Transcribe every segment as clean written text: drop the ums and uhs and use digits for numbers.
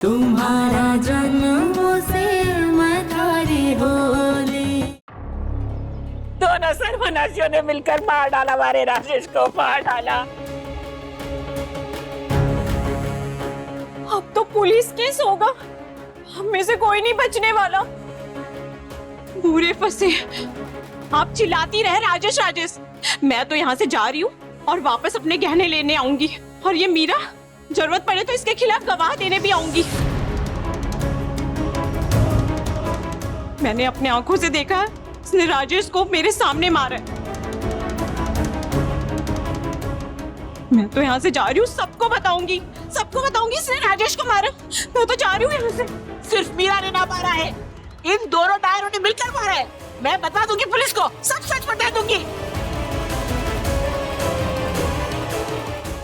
तुम्हारा जन्मों से मथारी होली। दोनों सर्वनाशियों ने मिलकर मार डाला, हमारे राजेश को मार डाला। अब तो पुलिस केस होगा, हम में से कोई नहीं बचने वाला। पूरे फंसे। आप चिल्लाती रहे राजेश राजेश, मैं तो यहाँ से जा रही हूँ और वापस अपने गहने लेने आऊंगी। और ये मीरा, जरूरत पड़े तो इसके खिलाफ गवाह देने भी आऊंगी। मैंने अपने आंखों से देखा है, इसने राजेश को मेरे सामने मारा है। मैं तो यहाँ से जा रही हूँ, सबको बताऊंगी इसने राजेश को मारा। मैं तो जा रही हूँ यहाँ से। सिर्फ मीरा ने ना मारा है, इन दोनों डायरों ने मिलकर मारा है। मैं बता दूंगी पुलिस को, सब सच बता दूंगी।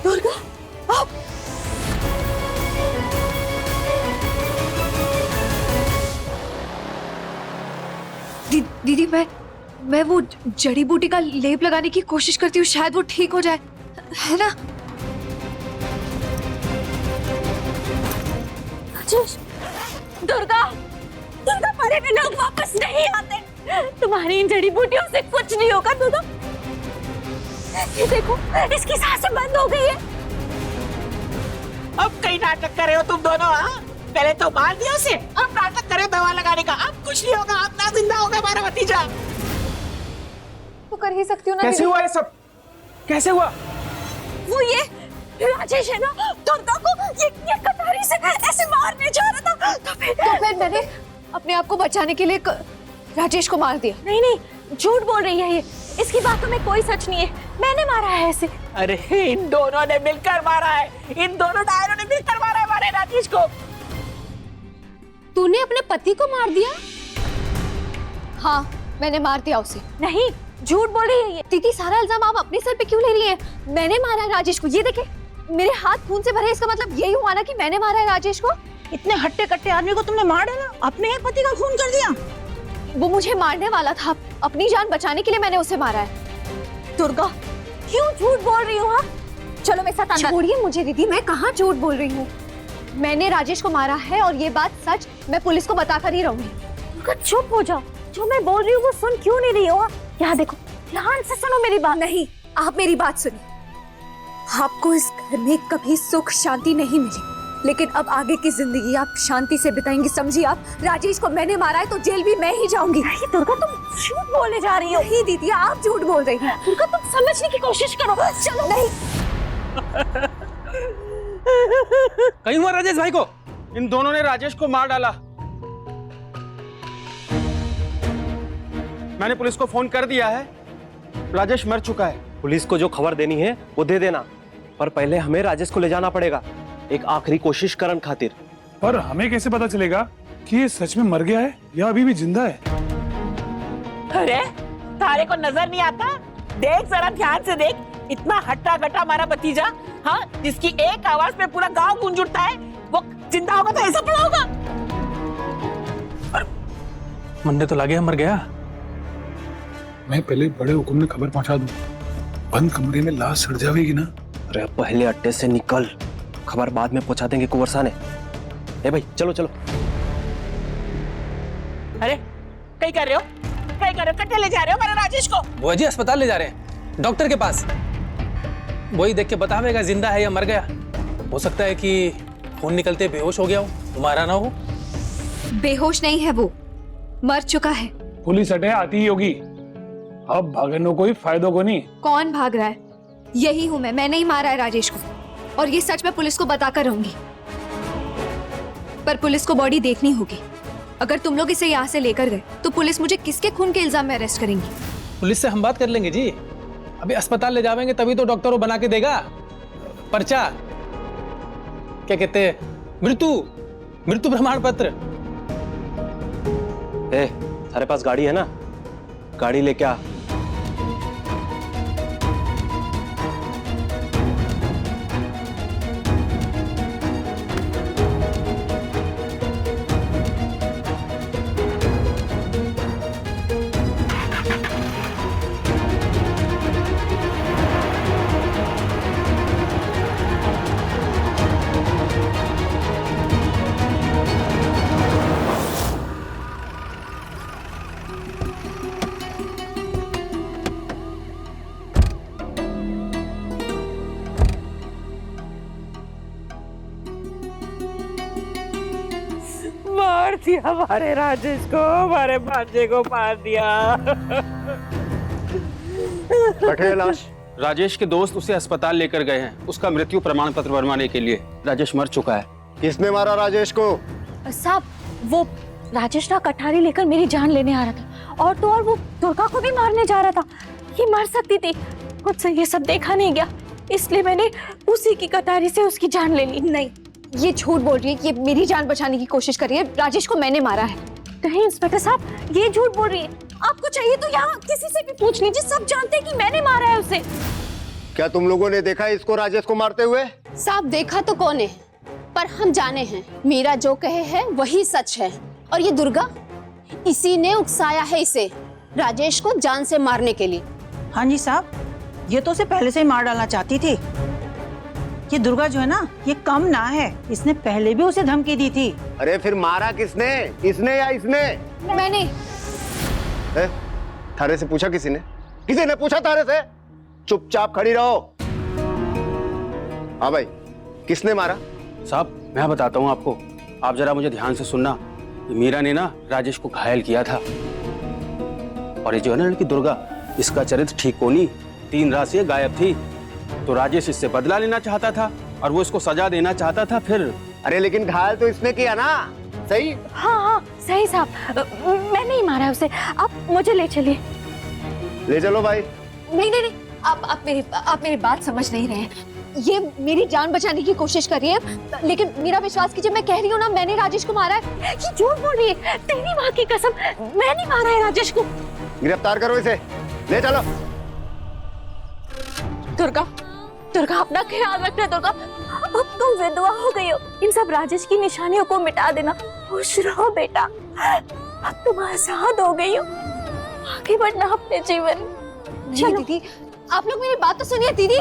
दुर्गा, आप दीदी मैं वो जड़ी बूटी का लेप लगाने की कोशिश करती हूँ, शायद वो ठीक हो जाए, है ना? राजेश, दुर्गा मरे हुए लोग वापस नहीं आते। तुम्हारी इन जड़ी बूटियों से कुछ नहीं होगा दुर्गा। ये देखो, इसकी सांसें बंद हो गई है। अब कई नाटक कर रहे हो तुम दोनों, हाँ? पहले तो मार दिया उसे, अब नाटक करे दवा लगाने का। अब कुछ नहीं होगा, अब ना जिंदा होगा हमारा भतीजा। तो कर ही सकती हूँ ना। कैसे हुआ ये सब? कैसे हुआ? वो ये राजेश है ना, दुर्गा को ये कटारी से ऐसे मारने जा रहा था। तो फिर मैंने अपने आप को बचाने के लिए राजेश को मार दिया। नहीं, झूठ बोल रही है ये। इसकी बातों में कोई सच नहीं है। मैंने मारा है ऐसे। अरे इन दोनों ने मिलकर मारा है, इन दोनों डायरों ने मिलकर मारा है हमारे राजेश को। तूने अपने पति को मार दिया? हाँ, मैंने मार दिया उसे। नहीं, झूठ बोल रही है ये। दीदी, सारा इल्जाम आप अपने सर पे क्यों ले रही हैं? मैंने मारा है राजेश को। ये देखे, मेरे हाथ खून से भरे। इसका मतलब यही हुआ ना कि मैंने मारा है राजेश को। इतने हट्टे कट्टे आदमी को तुमने मार डाला, अपने ही पति का खून कर दिया। वो मुझे मारने वाला था, अपनी जान बचाने के लिए मैंने उसे मारा है। दुर्गा, क्यों झूठ बोल रही हो? हाँ, चलो मेरे साथ अंदर। छोड़िए मुझे दीदी, मैं कहाँ झूठ बोल रही हूँ। मैंने राजेश को मारा है और ये बात सच। मैं पुलिस को बताकर ही रहूंगी। दुर्गा, चुप हो जाओ। जो मैं बोल रही हूँ वो सुन क्यों नहीं रही हो? यहाँ देखो, ध्यान से सुनो मेरी बात। नहीं, आप मेरी बात सुनिए। आपको इस घर में कभी सुख शांति नहीं मिली, लेकिन अब आगे की जिंदगी आप शांति से बिताएंगी, समझी? आप राजेश को मैंने मारा है तो जेल भी मैं ही जाऊंगी। नहीं दुर्गा, तुम झूठ बोले जा रही हो। नहीं दीदी, आप झूठ बोल रही हैं। दुर्गा, तुम समझने की कोशिश करो। चलो। नहीं। कहीं हुआ राजेश भाई को? इन दोनों ने राजेश को मार डाला। मैंने पुलिस को फोन कर दिया है, राजेश मर चुका है। पुलिस को जो खबर देनी है वो दे देना, पर पहले हमें राजेश को ले जाना पड़ेगा, एक आखिरी कोशिश करन खातिर। पर हमें कैसे पता चलेगा कि ये सच में मर गया है या अभी भी जिंदा है? अरे तारे को नजर नहीं आता? देख जरा ध्यान से देख, इतना हट्टा कट्टा हमारा भतीजा, हाँ, जिसकी एक आवाज पे पूरा गांव गूंज उठता है, वो जिंदा होगा तो ऐसा पड़ा होगा। मंडे तो लगे मर गया। मैं पहले बड़े हुक्म ने खबर पहुंचा दूं। बंद कमरे में लाश सड़ जाएगी ना। अरे पहले अड्डे से निकल, खबर बाद में पहुंचा देंगे कुंवर साहब ने। ए भाई चलो चलो। अरे कहीं कर रहे हो, कट्टे ले जा रहे हो हमारे राजेश को? वो जी अस्पताल ले जा रहे हैं, डॉक्टर के पास। वही देख के बतावेगा जिंदा है या मर गया। हो सकता है कि खून निकलते बेहोश हो गया हो, तुम्हारा ना हो। बेहोश नहीं है वो, मर चुका है। पुलिस हटे आती ही होगी, अब भागने कोई फायदों को नहीं। कौन भाग रहा है? यही हूँ मैं। मैंने ही मारा है राजेश को और ये सच मैं पुलिस को बताकर रहूंगी। पर पुलिस को बॉडी देखनी होगी। अगर तुम लोग इसे यहाँ से लेकर गए तो पुलिस मुझे किसके खून के इल्जाम में अरेस्ट करेंगी? पुलिस से हम बात कर लेंगे जी। अभी अस्पताल ले जाएंगे तभी तो डॉक्टर वो बना के देगा पर्चा, क्या कहते हैं, मृत्यु प्रमाण पत्र। सारे पास गाड़ी है ना, गाड़ी लेके आ। मार दिया हमारे राजेश को, हमारे भांजे को मार दिया। बैठे लाश। राजेश के दोस्त उसे अस्पताल लेकर गए हैं उसका मृत्यु प्रमाण पत्र बनवाने के लिए। राजेश मर चुका है। किसने मारा राजेश को? साहब वो राजेश ना कटारी लेकर मेरी जान लेने आ रहा था, और तो और वो दुर्गा को भी मारने जा रहा था। ये मर सकती थी, मुझसे ये सब देखा नहीं गया, इसलिए मैंने उसी की कटारी से उसकी जान ले ली। नहीं, ये झूठ बोल रही है, ये मेरी जान बचाने की कोशिश कर रही है। राजेश को मैंने मारा है। नहीं इंस्पेक्टर साहब, ये झूठ बोल रही है। आपको चाहिए तो यहाँ किसी से भी पूछ लीजिए, सब जानते हैं कि मैंने मारा है उसे। क्या तुम लोगों ने देखा इसको राजेश को मारते हुए? साहब देखा तो कौन है, पर हम जाने हैं मीरा जो कहे है वही सच है। और ये दुर्गा, इसी ने उकसाया है इसे राजेश को जान से मारने के लिए। हाँ जी साहब, ये तो उसे पहले से ही मार डालना चाहती थी। ये दुर्गा जो है ना, ये कम ना है, इसने पहले भी उसे धमकी दी थी। अरे फिर मारा किसने, इसने या इसने? मैंने। थारे से पूछा किसी ने? किसी ने पूछा थारे से? चुपचाप खड़ी रहो। हाँ भाई, किसने मारा? साहब मैं बताता हूँ आपको, आप जरा मुझे ध्यान से सुनना। मीरा ने ना राजेश को घायल किया था, और ये जो है ना लड़की दुर्गा, इसका चरित्र ठीक को नहीं, 3 रात से गायब थी। तो राजेश इससे बदला लेना चाहता था और वो इसको सजा देना चाहता था। फिर अरे लेकिन घायल तो इसने किया ना, सही? हाँ सही साहब, मैंने ही मारा है उसे। आप मुझे ले चलिए। ले चलो भाई। नहीं, आप मेरी बात समझ नहीं रहे हैं। ये मेरी जान बचाने की कोशिश कर रही है, लेकिन मेरा विश्वास कीजिए, मैं कह रही हूँ ना मैंने राजेश को मारा है। ये झूठ बोल रही है, तेरी माँ की कसम, मैंने मारा है राजेश को। गिरफ्तार करो इसे, ले चलो। दुर्गा अपना ख्याल रखना। दुर्गा, अब तुम विधवा हो गई हो, इन सब राजेश की निशानियों को मिटा देना। खुश रहो बेटा, अब तुम आजाद हो गई हो, आगे बढ़ना अपने जीवन। चलो दीदी, आप लोग मेरी बात तो सुनिए। दीदी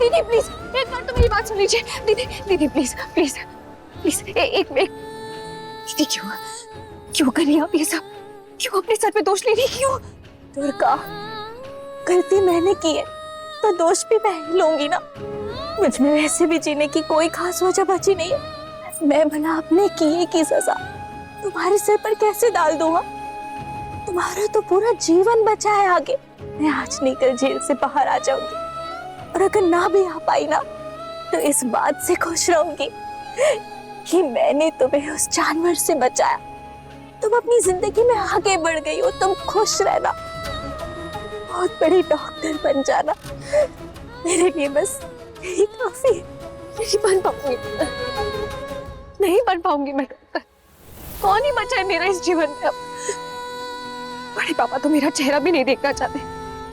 दीदी प्लीज एक बार तो मेरी बात सुन लीजिए। दीदी प्लीज एक दीदी, क्यों करिए आप ये सब? क्यों अपने सर पे दोष ले रही? क्यों? दुर्गा, गलती मैंने की है तो दोष भी मैं ही लूंगी ना। मुझ में वैसे भी जीने की कोई खास वजह बची नहीं है। मैं भला अपने किए की सजा तुम्हारे सिर पर कैसे डाल दूंगा? तुम्हारा तो पूरा जीवन बचा है आगे। मैं आज नहीं कल जेल से बाहर आ जाऊंगी, और अगर ना भी आ पाई ना तो इस बात से खुश रहूंगी कि मैंने तुम्हें उस जानवर से बचाया। तुम अपनी जिंदगी में आगे बढ़ गई हो, तुम खुश रहना, बहुत बड़ी डॉक्टर बन जाना। मेरे लिए बस यही काफी है। नहीं बन पाऊंगी मैं डॉक्टर। कौन ही बचा है मेरा इस जीवन में अब? बड़े पापा तो मेरा चेहरा भी नहीं देखना चाहते।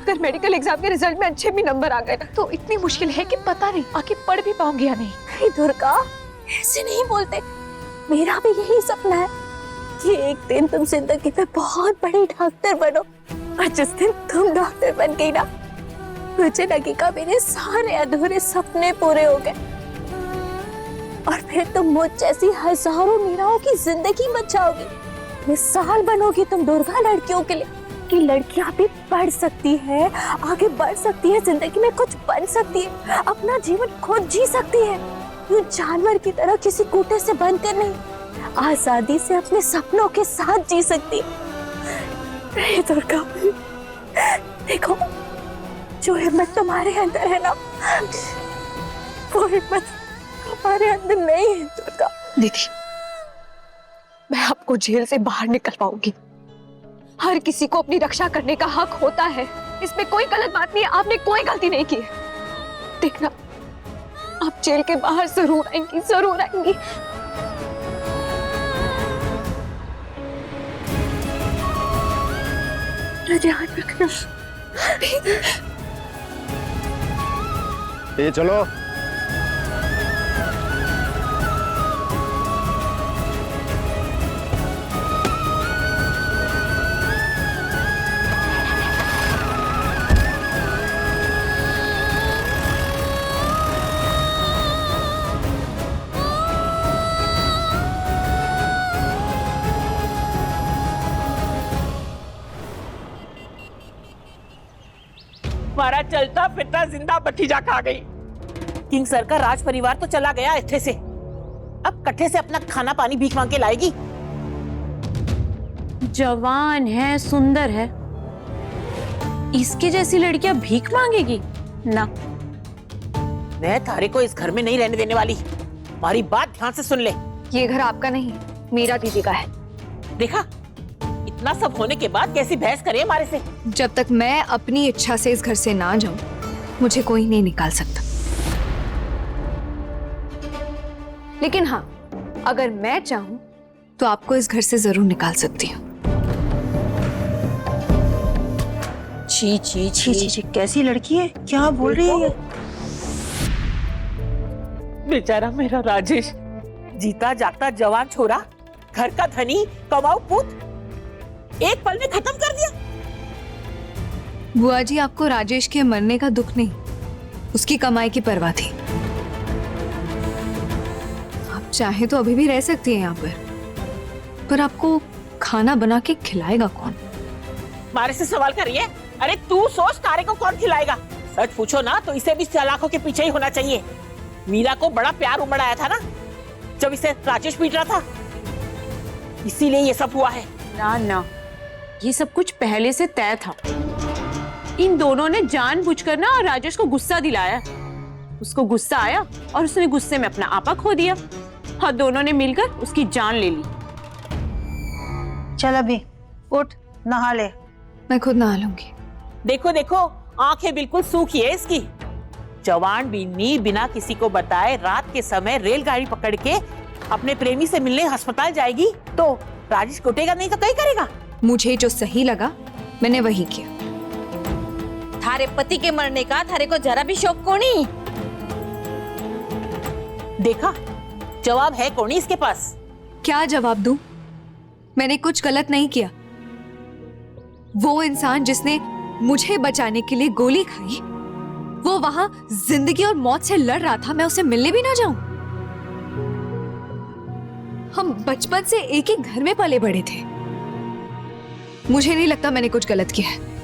अगर मेडिकल एग्जाम के रिजल्ट में अच्छे भी नंबर आ गए ना तो इतनी मुश्किल है कि पता नहीं आगे पढ़ भी पाऊंगी या नहीं। नहीं दुर्गा, ऐसे नहीं बोलते। मेरा भी यही सपना है कि एक दिन तुम जिंदगी में बहुत बड़ी डॉक्टर बनो, और जिस दिन तुम डॉक्टर बन गई ना, मुझे लगेगा मेरे सारे अधूरे सपने पूरे हो गए, और फिर तुम मुझ जैसी हजारों मीराओं की जिंदगी बचाओगी। मिसाल बनोगी तुम दुर्गा लड़कियों के लिए कि लड़कियां भी पढ़ सकती है, आगे बढ़ सकती है, जिंदगी में कुछ बन सकती है, अपना जीवन खुद जी सकती है। ये जानवर की तरह किसी कूटे से बनकर नहीं, आजादी से अपने सपनों के साथ जी सकती है। दुर्गा, देखो, जो हिम्मत तुम्हारे अंदर है ना, वो हिम्मत हमारे अंदर नहीं है। दुर्गा दीदी, मैं आपको जेल से बाहर निकल पाऊंगी। हर किसी को अपनी रक्षा करने का हक होता है, इसमें कोई गलत बात नहीं है। आपने कोई गलती नहीं की है। देखना, आप जेल के बाहर जरूर आएंगी, जरूर आएंगी। ध्यान रखना। ये चलो। हमारा चलता फिरता जिंदा भतीजा खा गई। किंग सर का राज परिवार तो चला गया इत्थे से, अब कट्ठे से अपना खाना पानी भीख मांग के लाएगी। जवान है, सुंदर है, इसके जैसी लड़कियां भीख मांगेगी ना। मैं थारे को इस घर में नहीं रहने देने वाली। हमारी बात ध्यान से सुन ले। ये घर आपका नहीं, मीरा दीदी का है। देखा, इतना सब होने के बाद कैसी बहस करे हमारे से। जब तक मैं अपनी इच्छा से इस घर से ना जाऊं, मुझे कोई नहीं निकाल सकता। लेकिन हाँ, अगर मैं चाहूं तो आपको इस घर से जरूर निकाल सकती हूँ। छी छी छी छी छी, कैसी लड़की है, क्या बोल रही है ये? बेचारा मेरा राजेश, जीता जागता जवान छोरा, घर का धनी, कमाऊ पुत, एक पल में खत्म कर दिया। बुआ जी, आपको राजेश के मरने का दुख नहीं, उसकी कमाई की परवाह थी। आप चाहे तो अभी भी रह सकती हैं यहाँ पर आपको खाना बना के खिलाएगा कौन? मारे से सवाल करिए। अरे तू सोच, तारे को कौन खिलाएगा? सच पूछो ना तो इसे भी चालाकों के पीछे ही होना चाहिए। मीरा को बड़ा प्यार उमड़ आया था ना जब इसे राजेश पीट रहा था, इसीलिए ये सब हुआ है। ना ना, ये सब कुछ पहले से तय था। इन दोनों ने जानबूझकर ना राजेश को गुस्सा दिलाया। उसको गुस्सा आया और उसने गुस्से में अपना आपा खो दिया और दोनों ने मिलकर उसकी जान ले ली। चल अभी उठ, नहा ले। मैं खुद नहा लूंगी। देखो देखो, आंखें बिल्कुल सूखी है इसकी। जवान बीनी बिना किसी को बताए रात के समय रेलगाड़ी पकड़ के अपने प्रेमी से मिलने अस्पताल जाएगी तो राजेश कुटेगा नहीं तो कहीं करेगा। मुझे जो सही लगा मैंने वही किया। थारे पति के मरने का थारे को जरा भी शौक कोनी। देखा, जवाब है कोनी इसके पास। क्या जवाब दूं? मैंने कुछ गलत नहीं किया। वो इंसान जिसने मुझे बचाने के लिए गोली खाई, वो वहां जिंदगी और मौत से लड़ रहा था, मैं उसे मिलने भी ना जाऊं? हम बचपन से एक ही घर में पले बड़े थे। मुझे नहीं लगता मैंने कुछ गलत किया है।